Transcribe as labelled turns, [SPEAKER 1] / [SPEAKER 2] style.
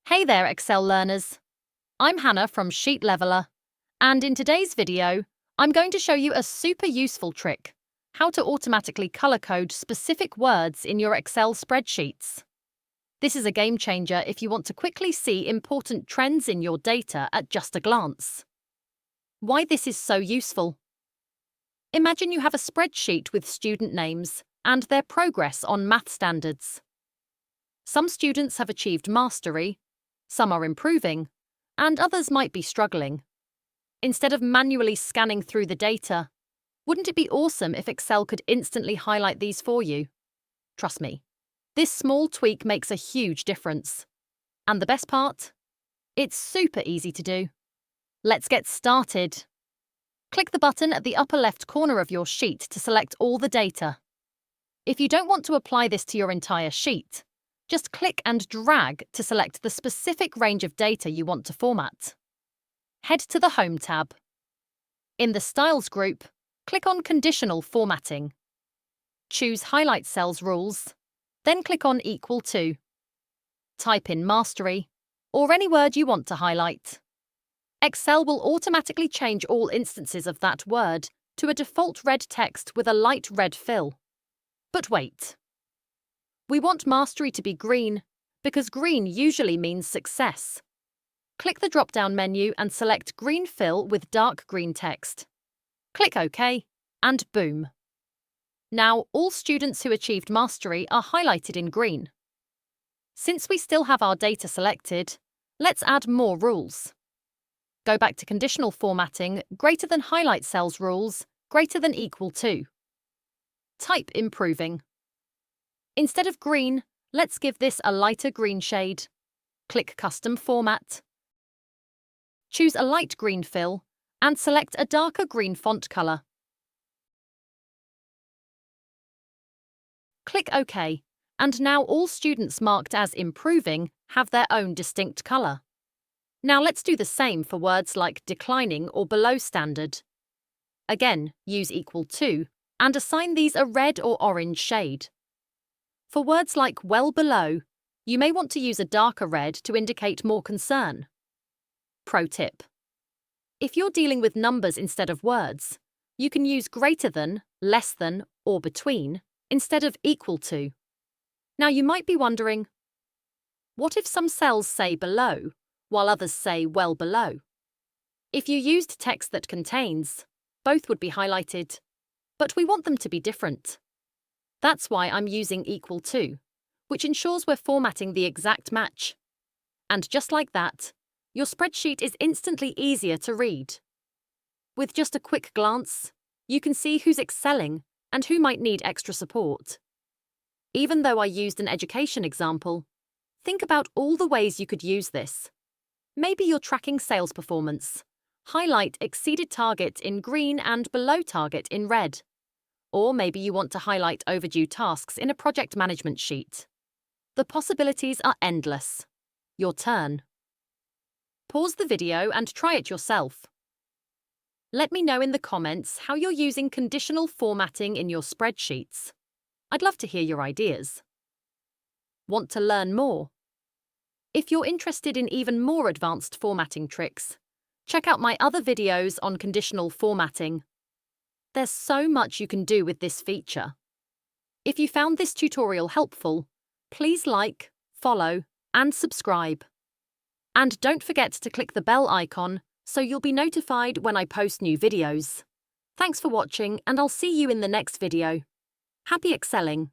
[SPEAKER 1] Hey there, Excel learners. I'm Hannah from Sheet Leveler, and in today's video, I'm going to show you a super useful trick, how to automatically color code specific words in your Excel spreadsheets. This is a game changer if you want to quickly see important trends in your data at just a glance. Why this is so useful? Imagine you have a spreadsheet with student names and their progress on math standards. Some students have achieved mastery, some are improving, and others might be struggling. Instead of manually scanning through the data, wouldn't it be awesome if Excel could instantly highlight these for you? Trust me, this small tweak makes a huge difference. And the best part? It's super easy to do. Let's get started. Click the button at the upper left corner of your sheet to select all the data. If you don't want to apply this to your entire sheet, just click and drag to select the specific range of data you want to format. Head to the Home tab. In the Styles group, click on Conditional Formatting. Choose Highlight Cells Rules, then click on Equal To. Type in Mastery, or any word you want to highlight. Excel will automatically change all instances of that word to a default red text with a light red fill. But wait. We want Mastery to be green, because green usually means success. Click the drop-down menu and select Green Fill with dark green text. Click OK, and boom. Now all students who achieved Mastery are highlighted in green. Since we still have our data selected, let's add more rules. Go back to Conditional Formatting, Greater than Highlight Cells Rules, Greater than Equal To. Type Improving. Instead of green, let's give this a lighter green shade. Click Custom Format. Choose a light green fill and select a darker green font color. Click OK, and now all students marked as improving have their own distinct color. Now let's do the same for words like declining or below standard. Again, use Equal To and assign these a red or orange shade. For words like well below, you may want to use a darker red to indicate more concern. Pro tip: if you're dealing with numbers instead of words, you can use greater than, less than, or between instead of equal to. Now you might be wondering, what if some cells say below, while others say well below? If you used text that contains, both would be highlighted, but we want them to be different. That's why I'm using equal to, which ensures we're formatting the exact match. And just like that, your spreadsheet is instantly easier to read. With just a quick glance, you can see who's excelling and who might need extra support. Even though I used an education example, think about all the ways you could use this. Maybe you're tracking sales performance. Highlight exceeded target in green and below target in red. Or maybe you want to highlight overdue tasks in a project management sheet. The possibilities are endless. Your turn. Pause the video and try it yourself. Let me know in the comments how you're using conditional formatting in your spreadsheets. I'd love to hear your ideas. Want to learn more? If you're interested in even more advanced formatting tricks, check out my other videos on conditional formatting. There's so much you can do with this feature. If you found this tutorial helpful, please like, follow, and subscribe. And don't forget to click the bell icon so you'll be notified when I post new videos. Thanks for watching, and I'll see you in the next video. Happy excelling!